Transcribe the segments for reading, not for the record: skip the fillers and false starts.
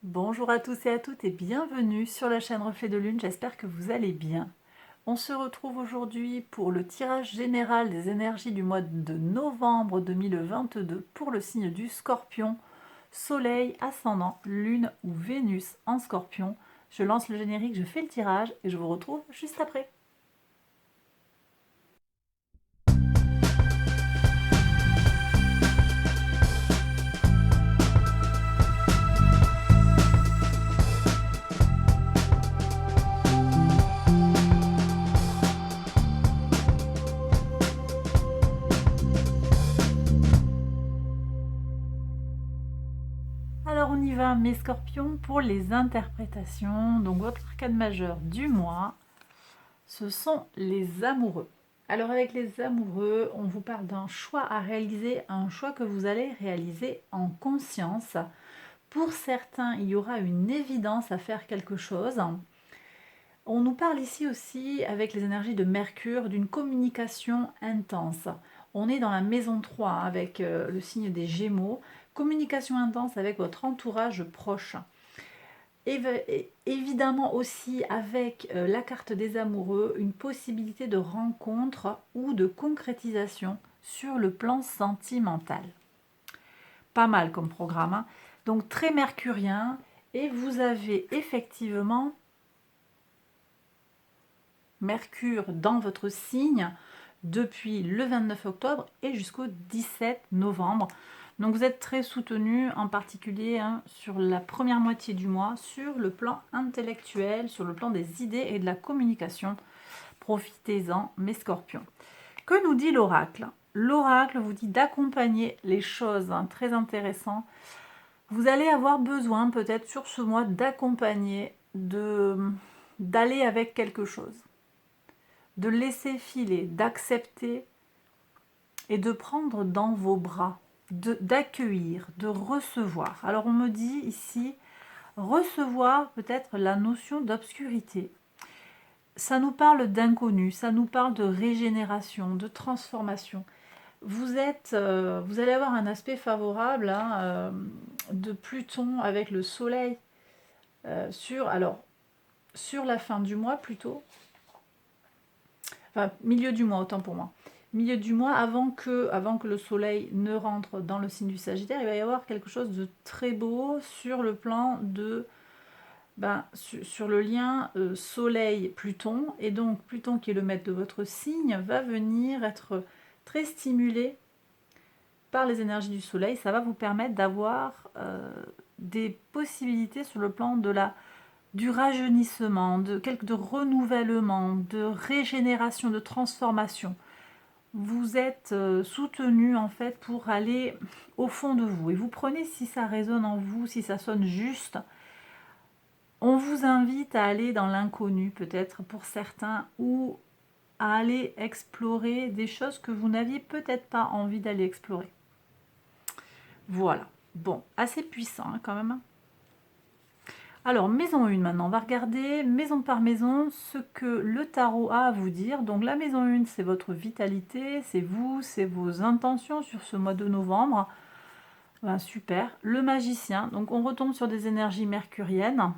Bonjour à tous et à toutes et bienvenue sur la chaîne Reflet de Lune, j'espère que vous allez bien. On se retrouve aujourd'hui pour le tirage général des énergies du mois de novembre 2022 pour le signe du Scorpion, Soleil, Ascendant, Lune ou Vénus en Scorpion. Je lance le générique, je fais le tirage et je vous retrouve juste après. Alors on y va mes scorpions pour les interprétations. Donc votre arcane majeur du mois, ce sont les amoureux. Alors avec les amoureux, on vous parle d'un choix à réaliser, un choix que vous allez réaliser en conscience. Pour certains, il y aura une évidence à faire quelque chose. On nous parle ici aussi, avec les énergies de Mercure, d'une communication intense. On est dans la maison 3 avec le signe des Gémeaux. Communication intense avec votre entourage proche. Évidemment aussi avec la carte des amoureux, une possibilité de rencontre ou de concrétisation sur le plan sentimental. Pas mal comme programme, hein. Donc très mercurien, et vous avez effectivement Mercure dans votre signe depuis le 29 octobre et jusqu'au 17 novembre. Donc vous êtes très soutenu, en particulier sur la première moitié du mois, sur le plan intellectuel, sur le plan des idées et de la communication. Profitez-en, mes scorpions. Que nous dit l'oracle? L'oracle vous dit d'accompagner les choses, très intéressant. Vous allez avoir besoin peut-être sur ce mois d'accompagner, d'aller avec quelque chose, de laisser filer, d'accepter et de prendre dans vos bras, d'accueillir, de recevoir. Alors on me dit ici, recevoir peut-être la notion d'obscurité. Ça nous parle d'inconnu, ça nous parle de régénération, de transformation. Vous allez avoir un aspect favorable de Pluton avec le Soleil sur la fin du mois plutôt, enfin milieu du mois autant pour moi. Milieu du mois, avant que le soleil ne rentre dans le signe du Sagittaire, il va y avoir quelque chose de très beau sur le plan de sur le lien soleil-Pluton, et donc Pluton qui est le maître de votre signe va venir être très stimulé par les énergies du soleil. Ça va vous permettre d'avoir des possibilités sur le plan du rajeunissement, de renouvellement, de régénération, de transformation. Vous êtes soutenu en fait pour aller au fond de vous, et vous prenez si ça résonne en vous, si ça sonne juste. On vous invite à aller dans l'inconnu peut-être pour certains, ou à aller explorer des choses que vous n'aviez peut-être pas envie d'aller explorer. Voilà, bon, assez puissant quand même. Alors, maison 1 maintenant, on va regarder maison par maison ce que le tarot a à vous dire. Donc la maison 1, c'est votre vitalité, c'est vous, c'est vos intentions sur ce mois de novembre. Super. Le magicien, donc on retombe sur des énergies mercuriennes.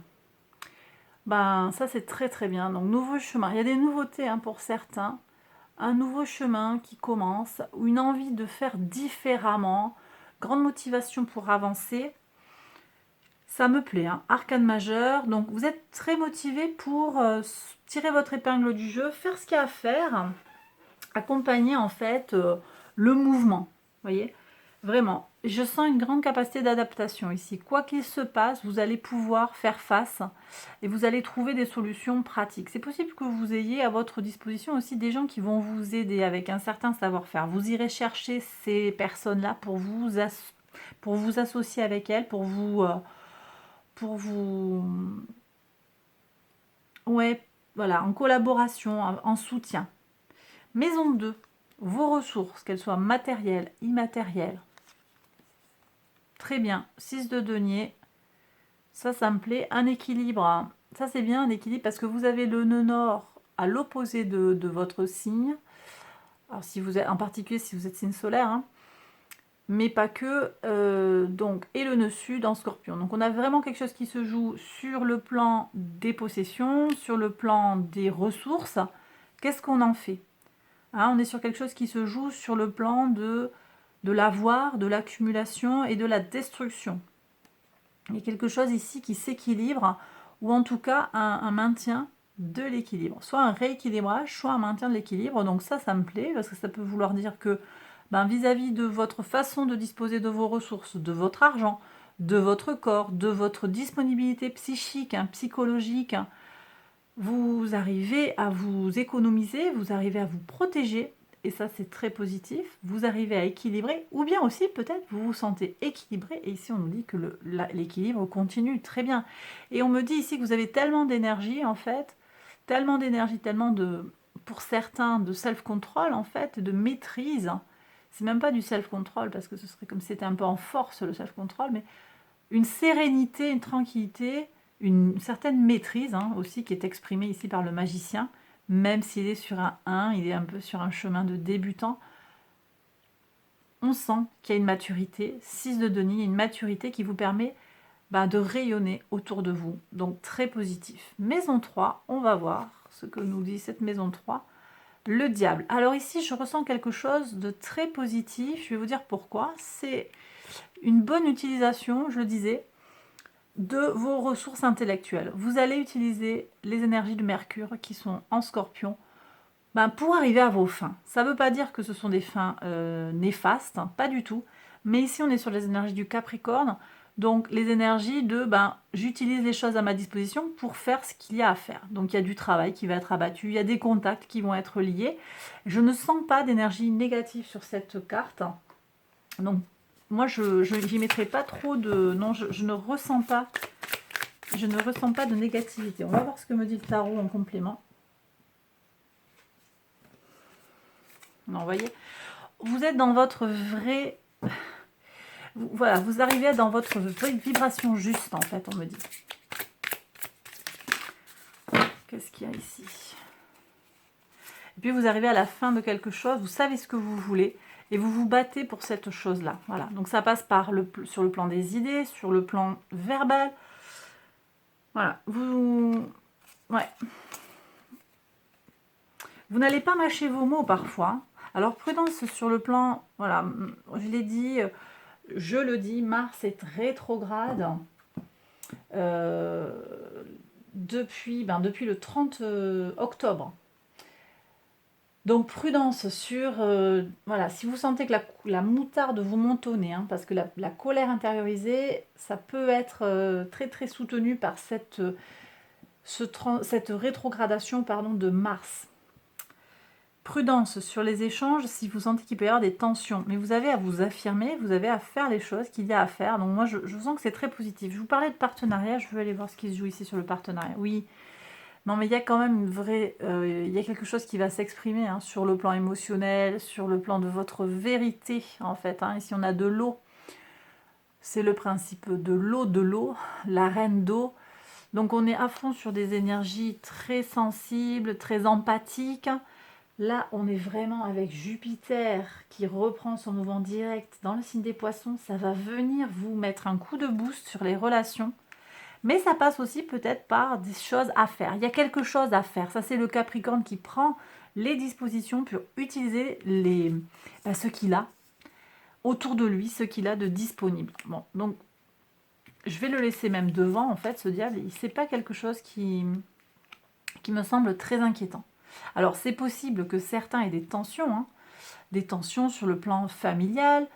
Ça c'est très très bien. Donc nouveau chemin, il y a des nouveautés pour certains. Un nouveau chemin qui commence, ou une envie de faire différemment. Grande motivation pour avancer. Ça me plaît, arcane majeur. Donc vous êtes très motivé pour tirer votre épingle du jeu, faire ce qu'il y a à faire, accompagner en fait le mouvement. Vous voyez, vraiment, je sens une grande capacité d'adaptation ici. Quoi qu'il se passe, vous allez pouvoir faire face et vous allez trouver des solutions pratiques. C'est possible que vous ayez à votre disposition aussi des gens qui vont vous aider avec un certain savoir-faire. Vous irez chercher ces personnes-là pour vous associer avec elles, pour vous ouais, voilà, en collaboration, en soutien. Maison 2, vos ressources, qu'elles soient matérielles, immatérielles. Très bien, 6 de denier, ça me plaît. Un équilibre, ça c'est bien, un équilibre, parce que vous avez le nœud nord à l'opposé de votre signe. Alors si vous êtes, en particulier si vous êtes signe solaire, mais pas que. Donc, et le nœud sud en Scorpion. Donc, on a vraiment quelque chose qui se joue sur le plan des possessions, sur le plan des ressources. Qu'est-ce qu'on en fait? Hein, on est sur quelque chose qui se joue sur le plan de l'avoir, de l'accumulation et de la destruction. Il y a quelque chose ici qui s'équilibre, ou en tout cas un maintien de l'équilibre. Soit un rééquilibrage, soit un maintien de l'équilibre. Donc ça me plaît, parce que ça peut vouloir dire que vis-à-vis de votre façon de disposer de vos ressources, de votre argent, de votre corps, de votre disponibilité psychique, psychologique, vous arrivez à vous économiser, vous arrivez à vous protéger, et ça c'est très positif, vous arrivez à équilibrer, ou bien aussi peut-être vous vous sentez équilibré, et ici on nous dit que l'équilibre continue, très bien. Et on me dit ici que vous avez tellement d'énergie en fait, tellement d'énergie, tellement de, pour certains, de self-control en fait, de maîtrise. C'est même pas du self-control, parce que ce serait comme si c'était un peu en force le self-control, mais une sérénité, une tranquillité, une certaine maîtrise aussi qui est exprimée ici par le magicien, même s'il est sur un 1, il est un peu sur un chemin de débutant. On sent qu'il y a une maturité, 6 de Denis, une maturité qui vous permet de rayonner autour de vous. Donc très positif. Maison 3, on va voir ce que nous dit cette maison 3. Le diable. Alors ici, je ressens quelque chose de très positif. Je vais vous dire pourquoi. C'est une bonne utilisation, je le disais, de vos ressources intellectuelles. Vous allez utiliser les énergies de Mercure qui sont en Scorpion pour arriver à vos fins. Ça ne veut pas dire que ce sont des fins néfastes, pas du tout. Mais ici, on est sur les énergies du Capricorne. Donc, les énergies de j'utilise les choses à ma disposition pour faire ce qu'il y a à faire. Donc, il y a du travail qui va être abattu, il y a des contacts qui vont être liés. Je ne sens pas d'énergie négative sur cette carte. Donc, moi, je n'y mettrai pas trop de... Non, je ne ressens pas... Je ne ressens pas de négativité. On va voir ce que me dit le tarot en complément. Non, vous voyez, vous êtes dans votre vrai... Voilà, vous arrivez dans votre vraie vibration juste, en fait, on me dit. Qu'est-ce qu'il y a ici? Et puis, vous arrivez à la fin de quelque chose, vous savez ce que vous voulez, et vous vous battez pour cette chose-là. Voilà, donc ça passe par sur le plan des idées, sur le plan verbal. Voilà, ouais. Vous n'allez pas mâcher vos mots parfois. Alors, prudence sur le plan... Voilà, je l'ai dit... Je le dis, Mars est rétrograde depuis le 30 octobre. Donc prudence sur, voilà, si vous sentez que la moutarde vous monte au nez, parce que la colère intériorisée, ça peut être très très soutenu par cette rétrogradation de Mars. Prudence sur les échanges si vous sentez qu'il peut y avoir des tensions. Mais vous avez à vous affirmer, vous avez à faire les choses qu'il y a à faire. Donc moi, je sens que c'est très positif. Je vous parlais de partenariat, je veux aller voir ce qui se joue ici sur le partenariat. Oui, non mais il y a quand même une vraie... il y a quelque chose qui va s'exprimer sur le plan émotionnel, sur le plan de votre vérité, en fait. Ici, on a de l'eau. C'est le principe de l'eau, la reine d'eau. Donc on est à fond sur des énergies très sensibles, très empathiques. Là, on est vraiment avec Jupiter qui reprend son mouvement direct dans le signe des poissons. Ça va venir vous mettre un coup de boost sur les relations. Mais ça passe aussi peut-être par des choses à faire. Il y a quelque chose à faire. Ça, c'est le Capricorne qui prend les dispositions pour utiliser ce qu'il a autour de lui, ce qu'il a de disponible. Bon, donc, je vais le laisser même devant, en fait, ce diable. C'est pas quelque chose qui me semble très inquiétant. Alors, c'est possible que certains aient des tensions sur le plan familial,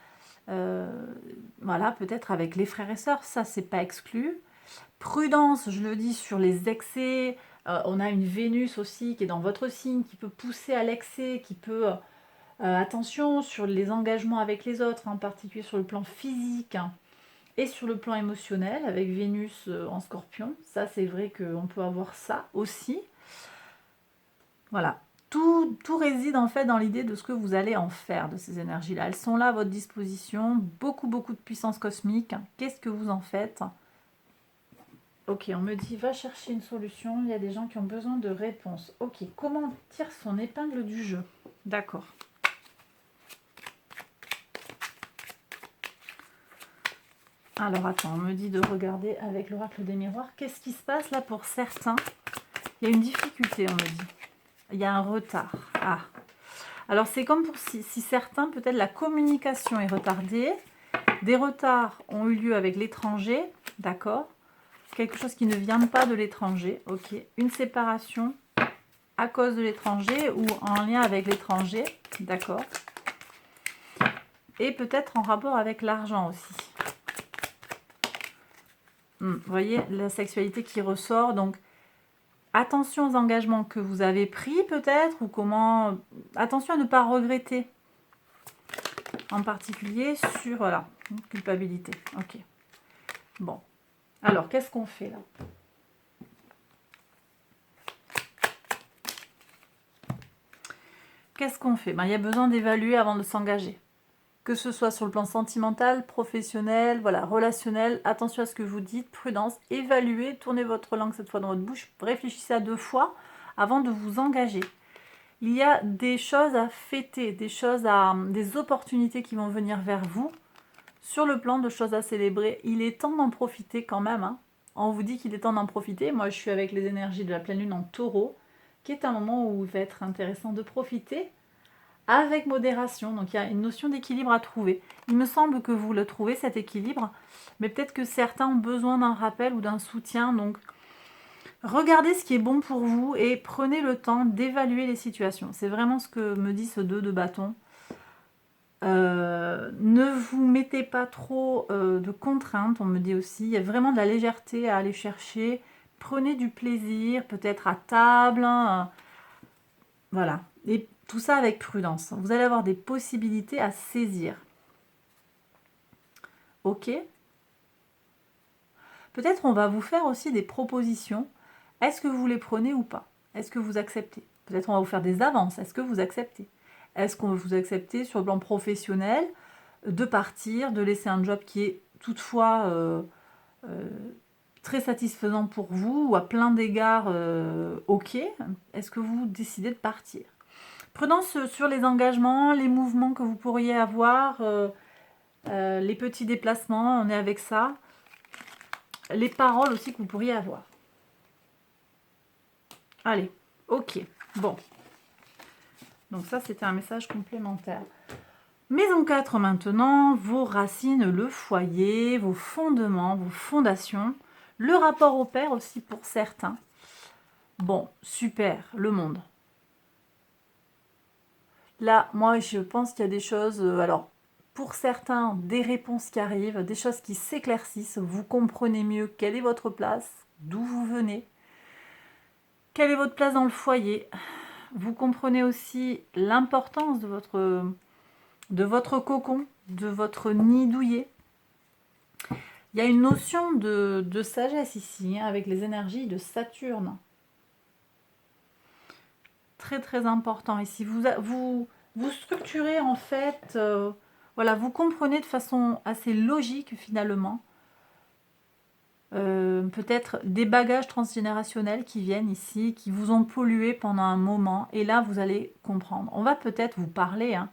voilà, peut-être avec les frères et sœurs, ça, c'est pas exclu. Prudence, je le dis, sur les excès. On a une Vénus aussi qui est dans votre signe, qui peut pousser à l'excès, qui peut... attention sur les engagements avec les autres, en particulier sur le plan physique et sur le plan émotionnel, avec Vénus en Scorpion. Ça, c'est vrai qu'on peut avoir ça aussi. Voilà, tout réside en fait dans l'idée de ce que vous allez en faire de ces énergies-là. Elles sont là à votre disposition, beaucoup de puissance cosmique. Qu'est-ce que vous en faites? Ok, on me dit, va chercher une solution, il y a des gens qui ont besoin de réponses. Ok, comment tire son épingle du jeu? D'accord. Alors attends, on me dit de regarder avec l'oracle des miroirs. Qu'est-ce qui se passe là pour certains? Il y a une difficulté, on me dit. Il y a un retard. Ah. Alors c'est comme pour si certains, peut-être la communication est retardée. Des retards ont eu lieu avec l'étranger, d'accord? Quelque chose qui ne vient pas de l'étranger, ok? Une séparation à cause de l'étranger ou en lien avec l'étranger, d'accord? Et peut-être en rapport avec l'argent aussi. Vous voyez, la sexualité qui ressort, donc attention aux engagements que vous avez pris peut-être, ou comment... Attention à ne pas regretter, en particulier sur, voilà, culpabilité, ok. Bon, alors qu'est-ce qu'on fait là? Qu'est-ce qu'on fait? Il y a besoin d'évaluer avant de s'engager. Que ce soit sur le plan sentimental, professionnel, voilà, relationnel, attention à ce que vous dites, prudence, évaluez, tournez votre langue cette fois dans votre bouche, réfléchissez à 2 fois avant de vous engager. Il y a des choses à fêter, des opportunités qui vont venir vers vous, sur le plan de choses à célébrer. Il est temps d'en profiter quand même, hein. On vous dit qu'il est temps d'en profiter. Moi, je suis avec les énergies de la pleine lune en taureau, qui est un moment où il va être intéressant de profiter, avec modération, donc il y a une notion d'équilibre à trouver. Il me semble que vous le trouvez, cet équilibre, mais peut-être que certains ont besoin d'un rappel ou d'un soutien, donc regardez ce qui est bon pour vous et prenez le temps d'évaluer les situations. C'est vraiment ce que me dit ce 2 de bâton. Ne vous mettez pas trop de contraintes, on me dit aussi. Il y a vraiment de la légèreté à aller chercher. Prenez du plaisir, peut-être à table, hein, voilà. Et tout ça avec prudence. Vous allez avoir des possibilités à saisir. Ok? Peut-être on va vous faire aussi des propositions. Est-ce que vous les prenez ou pas? Est-ce que vous acceptez? Peut-être on va vous faire des avances. Est-ce que vous acceptez? Est-ce qu'on vous acceptez sur le plan professionnel de partir, de laisser un job qui est toutefois très satisfaisant pour vous ou à plein d'égards ok? Est-ce que vous décidez de partir? Prudence sur les engagements, les mouvements que vous pourriez avoir, les petits déplacements, on est avec ça. Les paroles aussi que vous pourriez avoir. Allez, ok, bon. Donc ça, c'était un message complémentaire. Maison 4 maintenant, vos racines, le foyer, vos fondements, vos fondations. Le rapport au père aussi pour certains. Bon, super, le monde. Là, moi, je pense qu'il y a des choses... alors, pour certains, des réponses qui arrivent, des choses qui s'éclaircissent. Vous comprenez mieux quelle est votre place, d'où vous venez. Quelle est votre place dans le foyer? Vous comprenez aussi l'importance de votre cocon, de votre nid douillet. Il y a une notion de sagesse ici, hein, avec les énergies de Saturne. Très très important ici. Vous structurez en fait, voilà, vous comprenez de façon assez logique finalement. Peut-être des bagages transgénérationnels qui viennent ici, qui vous ont pollué pendant un moment, et là vous allez comprendre. On va peut-être vous parler, hein.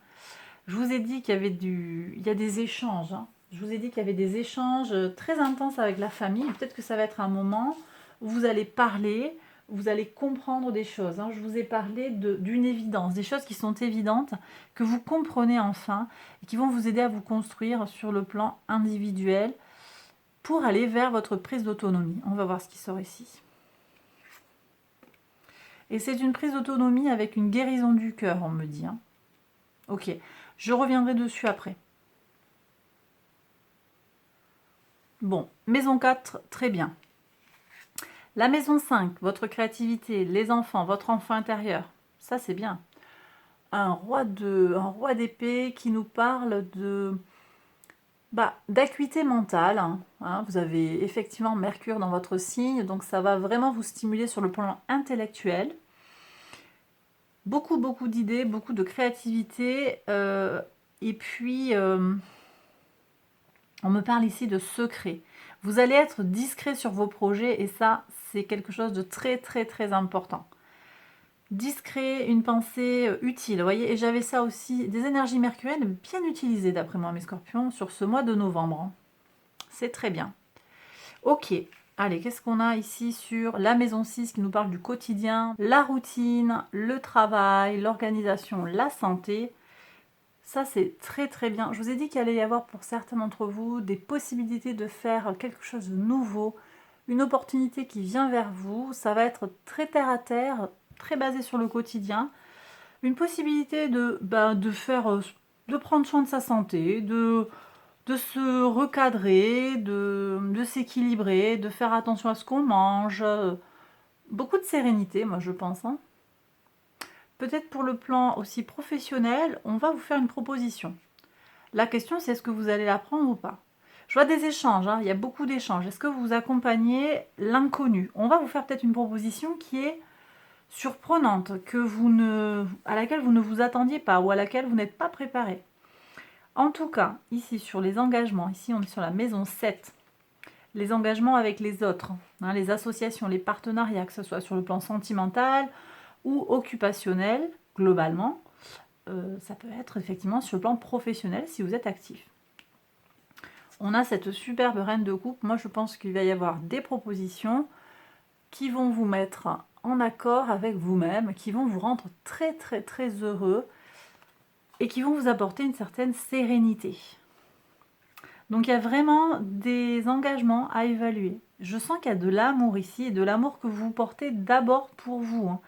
Je vous ai dit qu'il y avait il y a des échanges, hein. Je vous ai dit qu'il y avait des échanges très intenses avec la famille. Peut-être que ça va être un moment où vous allez parler, vous allez comprendre des choses, hein. Je vous ai parlé d'une évidence, des choses qui sont évidentes, que vous comprenez enfin, et qui vont vous aider à vous construire sur le plan individuel, pour aller vers votre prise d'autonomie. On va voir ce qui sort ici. Et c'est une prise d'autonomie avec une guérison du cœur, on me dit, hein. Ok, je reviendrai dessus après. Bon, maison 4, très bien. La maison 5, votre créativité, les enfants, votre enfant intérieur, ça c'est bien. Un roi d'épée qui nous parle d'acuité mentale, hein. Vous avez effectivement Mercure dans votre signe, donc ça va vraiment vous stimuler sur le plan intellectuel. Beaucoup d'idées, beaucoup de créativité, et puis on me parle ici de secret. Vous allez être discret sur vos projets, et ça c'est quelque chose de très très très important. Discret, une pensée utile, vous voyez, et j'avais ça aussi, des énergies mercurielles bien utilisées d'après moi mes scorpions sur ce mois de novembre, hein. C'est très bien. Ok, allez, qu'est-ce qu'on a ici sur la maison 6 qui nous parle du quotidien, la routine, le travail, l'organisation, la santé. Ça, c'est très très bien. Je vous ai dit qu'il allait y avoir pour certains d'entre vous des possibilités de faire quelque chose de nouveau, une opportunité qui vient vers vous. Ça va être très terre à terre, très basé sur le quotidien. Une possibilité de faire, de prendre soin de sa santé, de se recadrer, de s'équilibrer, de faire attention à ce qu'on mange. Beaucoup de sérénité, moi je pense, hein. Peut-être pour le plan aussi professionnel, on va vous faire une proposition. La question, c'est est-ce que vous allez la prendre ou pas? Je vois des échanges, hein, il y a beaucoup d'échanges. Est-ce que vous accompagnez l'inconnu? On va vous faire peut-être une proposition qui est surprenante, à laquelle vous ne vous attendiez pas ou à laquelle vous n'êtes pas préparé. En tout cas, ici sur les engagements, ici on est sur la maison 7, les engagements avec les autres, hein, les associations, les partenariats, que ce soit sur le plan sentimental ou occupationnel, globalement, ça peut être effectivement sur le plan professionnel si vous êtes actif. On a cette superbe reine de coupe. Moi, je pense qu'il va y avoir des propositions qui vont vous mettre en accord avec vous-même, qui vont vous rendre très, très, très heureux et qui vont vous apporter une certaine sérénité. Donc, il y a vraiment des engagements à évaluer. Je sens qu'il y a de l'amour ici et de l'amour que vous portez d'abord pour vous, hein.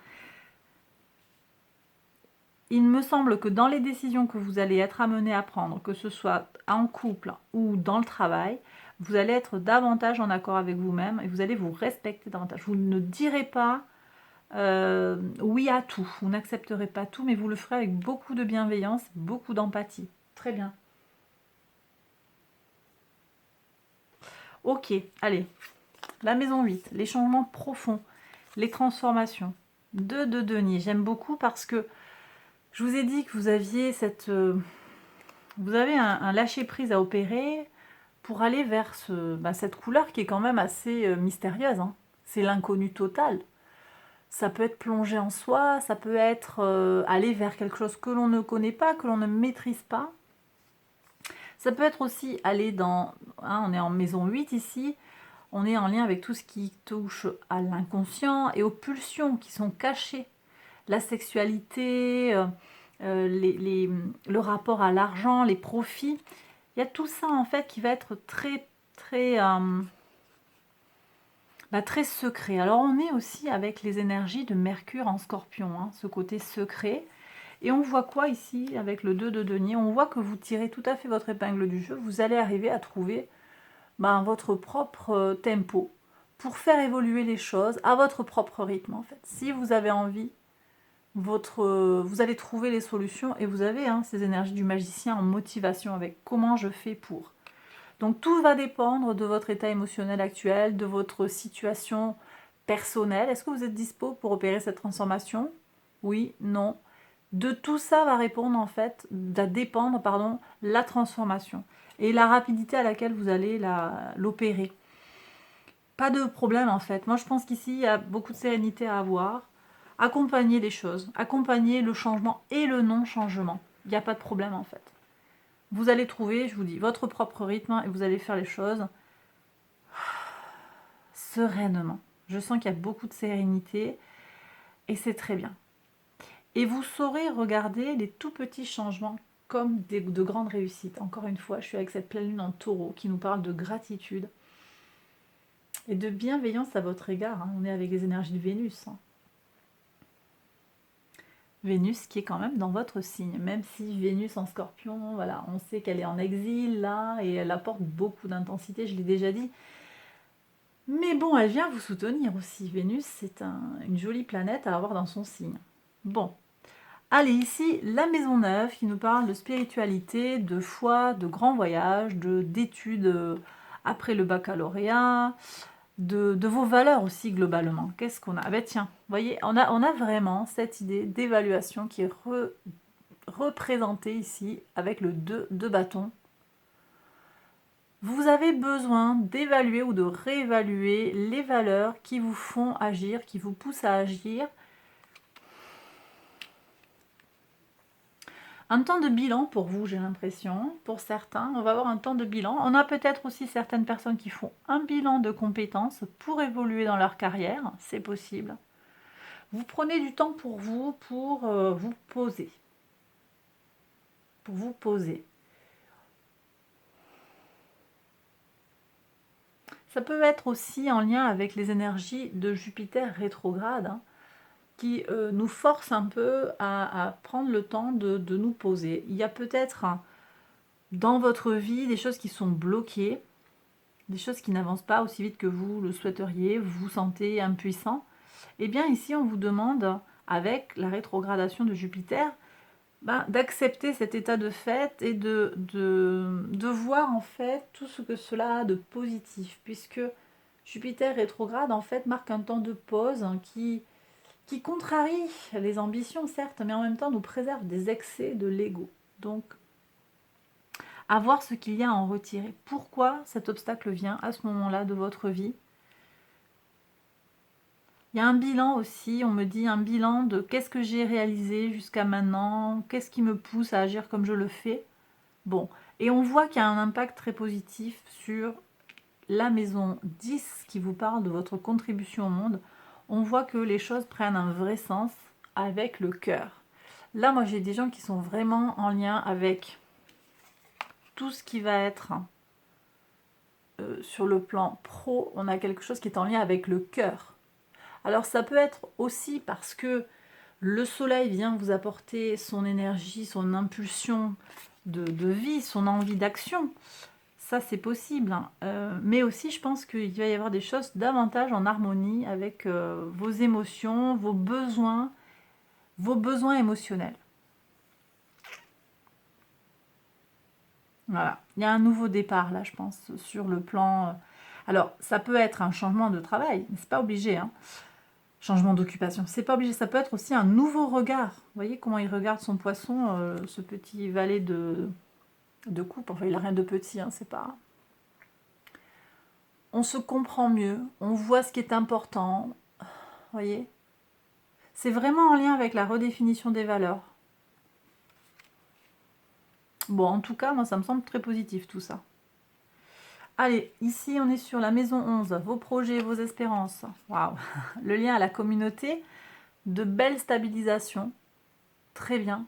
Il me semble que dans les décisions que vous allez être amené à prendre, que ce soit en couple ou dans le travail, vous allez être davantage en accord avec vous-même et vous allez vous respecter davantage. Vous ne direz pas oui à tout, vous n'accepterez pas tout, mais vous le ferez avec beaucoup de bienveillance, beaucoup d'empathie. Très bien. Ok, allez. La maison 8, les changements profonds, les transformations. 2 de denier, j'aime beaucoup parce que je vous ai dit que vous aviez vous avez un lâcher-prise à opérer pour aller vers cette couleur qui est quand même assez mystérieuse, hein. C'est l'inconnu total. Ça peut être plonger en soi, ça peut être aller vers quelque chose que l'on ne connaît pas, que l'on ne maîtrise pas. Ça peut être aussi aller on est en maison 8 ici, on est en lien avec tout ce qui touche à l'inconscient et aux pulsions qui sont cachées. La sexualité, le rapport à l'argent, les profits. Il y a tout ça en fait qui va être très très très secret. Alors on est aussi avec les énergies de Mercure en Scorpion, hein, ce côté secret. Et on voit quoi ici avec le 2 de denier? On voit que vous tirez tout à fait votre épingle du jeu. Vous allez arriver à trouver votre propre tempo pour faire évoluer les choses à votre propre rythme en fait. Si vous avez envie, vous allez trouver les solutions et vous avez ces énergies du magicien en motivation avec comment je fais pour. Donc tout va dépendre de votre état émotionnel actuel, de votre situation personnelle. Est-ce que vous êtes dispo pour opérer cette transformation? Oui, non. De tout ça va dépendre la transformation et la rapidité à laquelle vous allez l'opérer. Pas de problème en fait. Moi je pense qu'ici il y a beaucoup de sérénité à avoir. Accompagner les choses, accompagner le changement et le non-changement. Il n'y a pas de problème en fait. Vous allez trouver, je vous dis, votre propre rythme et vous allez faire les choses sereinement. Je sens qu'il y a beaucoup de sérénité et c'est très bien. Et vous saurez regarder les tout petits changements comme de grandes réussites. Encore une fois, je suis avec cette pleine lune en taureau qui nous parle de gratitude et de bienveillance à votre égard, hein. On est avec les énergies de Vénus, hein. Vénus qui est quand même dans votre signe, même si Vénus en Scorpion, voilà, on sait qu'elle est en exil là et elle apporte beaucoup d'intensité, je l'ai déjà dit. Mais bon, elle vient vous soutenir aussi. Vénus, c'est une jolie planète à avoir dans son signe. Bon, allez, ici, la maison 9 qui nous parle de spiritualité, de foi, de grands voyages, d'études après le baccalauréat, de vos valeurs aussi globalement. Qu'est-ce qu'on a? Ah ben tiens, vous voyez, on a vraiment cette idée d'évaluation qui est représentée ici avec le 2 de bâton. Vous avez besoin d'évaluer ou de réévaluer les valeurs qui vous font agir, qui vous poussent à agir. Un temps de bilan pour vous, j'ai l'impression. Pour certains, on va avoir un temps de bilan. On a peut-être aussi certaines personnes qui font un bilan de compétences pour évoluer dans leur carrière. C'est possible. Vous prenez du temps pour vous vous poser. Pour vous poser. Ça peut être aussi en lien avec les énergies de Jupiter rétrograde, hein, qui nous forcent un peu à prendre le temps de nous poser. Il y a peut-être dans votre vie des choses qui sont bloquées, des choses qui n'avancent pas aussi vite que vous le souhaiteriez, vous vous sentez impuissant. Eh bien ici, on vous demande, avec la rétrogradation de Jupiter, d'accepter cet état de fait et de voir en fait tout ce que cela a de positif, puisque Jupiter rétrograde en fait marque un temps de pause qui contrarie les ambitions certes, mais en même temps nous préserve des excès de l'ego. Donc à voir ce qu'il y a à en retirer. Pourquoi cet obstacle vient à ce moment-là de votre vie? Il y a un bilan aussi, on me dit un bilan de qu'est-ce que j'ai réalisé jusqu'à maintenant, qu'est-ce qui me pousse à agir comme je le fais. Bon, et on voit qu'il y a un impact très positif sur la maison 10 qui vous parle de votre contribution au monde. On voit que les choses prennent un vrai sens avec le cœur. Là, moi, j'ai des gens qui sont vraiment en lien avec tout ce qui va être sur le plan pro. On a quelque chose qui est en lien avec le cœur. Alors, ça peut être aussi parce que le soleil vient vous apporter son énergie, son impulsion de vie, son envie d'action. Ça, c'est possible. Hein. Mais aussi, je pense qu'il va y avoir des choses davantage en harmonie avec vos émotions, vos besoins émotionnels. Voilà. Il y a un nouveau départ, là, je pense, sur le plan... Alors, ça peut être un changement de travail, mais c'est pas obligé. Hein. Changement d'occupation, c'est pas obligé. Ça peut être aussi un nouveau regard. Vous voyez comment il regarde son poisson, ce petit valet de coupe. Enfin, il n'a rien de petit, hein, c'est pas... On se comprend mieux, on voit ce qui est important. Vous voyez? C'est vraiment en lien avec la redéfinition des valeurs. Bon, en tout cas, moi, ça me semble très positif, tout ça. Allez, ici, on est sur la maison 11. Vos projets, vos espérances. Waouh! Le lien à la communauté, de belles stabilisations. Très bien.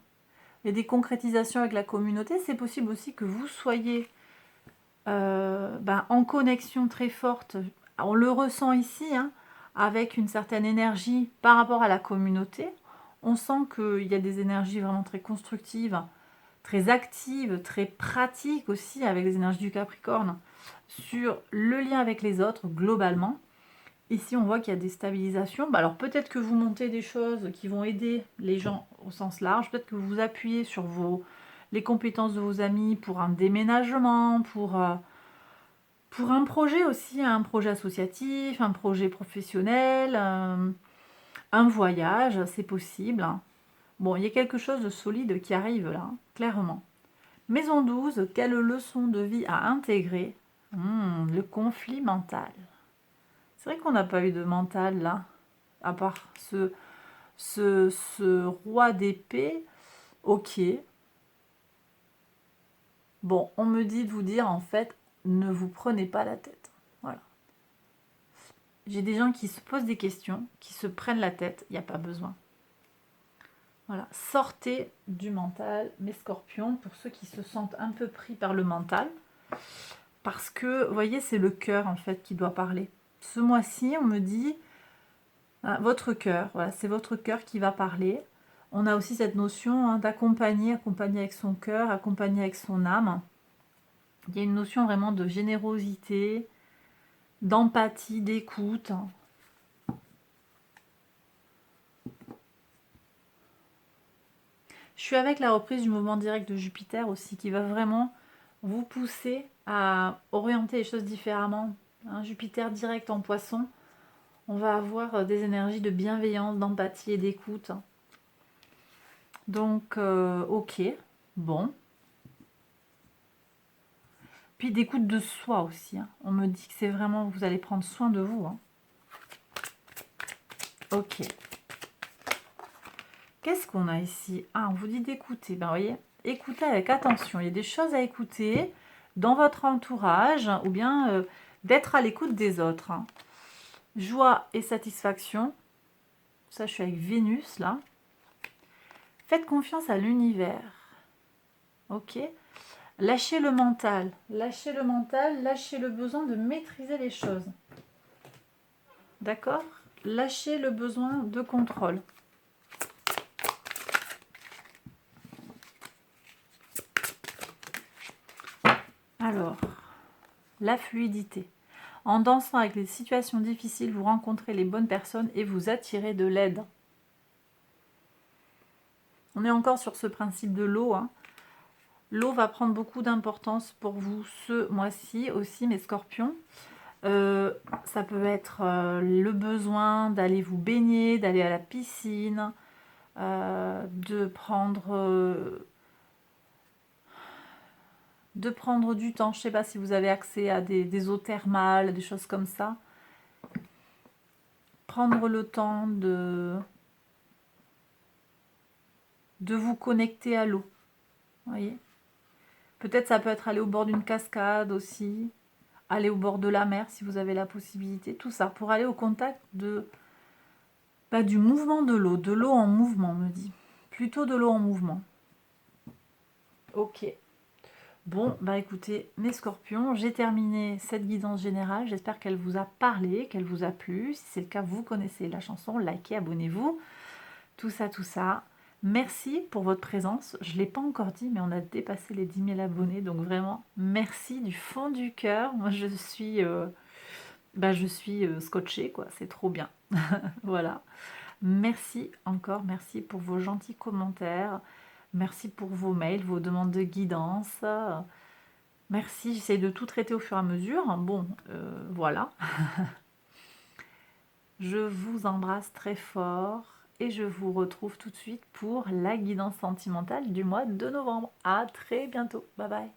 Et des concrétisations avec la communauté. C'est possible aussi que vous soyez en connexion très forte. On le ressent ici, hein, avec une certaine énergie par rapport à la communauté. On sent qu'il y a des énergies vraiment très constructives, très actives, très pratiques aussi, avec les énergies du Capricorne, sur le lien avec les autres, globalement. Ici, on voit qu'il y a des stabilisations. Alors, peut-être que vous montez des choses qui vont aider les gens au sens large. Peut-être que vous vous appuyez sur les compétences de vos amis pour un déménagement, pour un projet aussi, un projet associatif, un projet professionnel, un voyage, c'est possible. Bon, il y a quelque chose de solide qui arrive là, clairement. Maison 12, quelle leçon de vie à intégrer? Le conflit mental. C'est vrai qu'on n'a pas eu de mental là, à part ce roi d'épée. Ok. Bon, on me dit de vous dire en fait, ne vous prenez pas la tête. Voilà. J'ai des gens qui se posent des questions, qui se prennent la tête, il n'y a pas besoin. Voilà, sortez du mental, mes scorpions, pour ceux qui se sentent un peu pris par le mental. Parce que, vous voyez, c'est le cœur en fait qui doit parler. Ce mois-ci, on me dit, votre cœur, voilà, c'est votre cœur qui va parler. On a aussi cette notion d'accompagner, accompagner avec son cœur, accompagner avec son âme. Il y a une notion vraiment de générosité, d'empathie, d'écoute. Je suis avec la reprise du mouvement direct de Jupiter aussi, qui va vraiment vous pousser à orienter les choses différemment. Jupiter direct en poisson, on va avoir des énergies de bienveillance, d'empathie et d'écoute. Donc, ok, bon. Puis d'écoute de soi aussi. On me dit que c'est vraiment, vous allez prendre soin de vous. Ok. Qu'est-ce qu'on a ici? Ah, on vous dit d'écouter. Ben, vous voyez, écoutez avec attention. Il y a des choses à écouter dans votre entourage ou bien d'être à l'écoute des autres. Hein. Joie et satisfaction. Ça, je suis avec Vénus, là. Faites confiance à l'univers. Ok. Lâchez le mental. Lâchez le mental, lâchez le besoin de maîtriser les choses. D'accord? Lâchez le besoin de contrôle. Alors, la fluidité. En dansant avec les situations difficiles, vous rencontrez les bonnes personnes et vous attirez de l'aide. On est encore sur ce principe de l'eau. Hein. L'eau va prendre beaucoup d'importance pour vous ce mois-ci aussi, mes scorpions. Ça peut être le besoin d'aller vous baigner, d'aller à la piscine, de prendre du temps. Je ne sais pas si vous avez accès à des eaux thermales, des choses comme ça. Prendre le temps de vous connecter à l'eau. Voyez. Peut-être ça peut être aller au bord d'une cascade aussi, aller au bord de la mer si vous avez la possibilité. Tout ça pour aller au contact du mouvement de l'eau en mouvement, me dit. Plutôt de l'eau en mouvement. Ok. Bon, bah écoutez, mes scorpions, j'ai terminé cette guidance générale. J'espère qu'elle vous a parlé, qu'elle vous a plu. Si c'est le cas, vous connaissez la chanson, likez, abonnez-vous. Tout ça, tout ça. Merci pour votre présence. Je ne l'ai pas encore dit, mais on a dépassé les 10 000 abonnés. Donc vraiment, merci du fond du cœur. Moi, je suis scotchée, quoi. C'est trop bien. Voilà. Merci encore, merci pour vos gentils commentaires. Merci pour vos mails, vos demandes de guidance. Merci, j'essaie de tout traiter au fur et à mesure. Bon, voilà. Je vous embrasse très fort et je vous retrouve tout de suite pour la guidance sentimentale du mois de novembre. À très bientôt. Bye bye.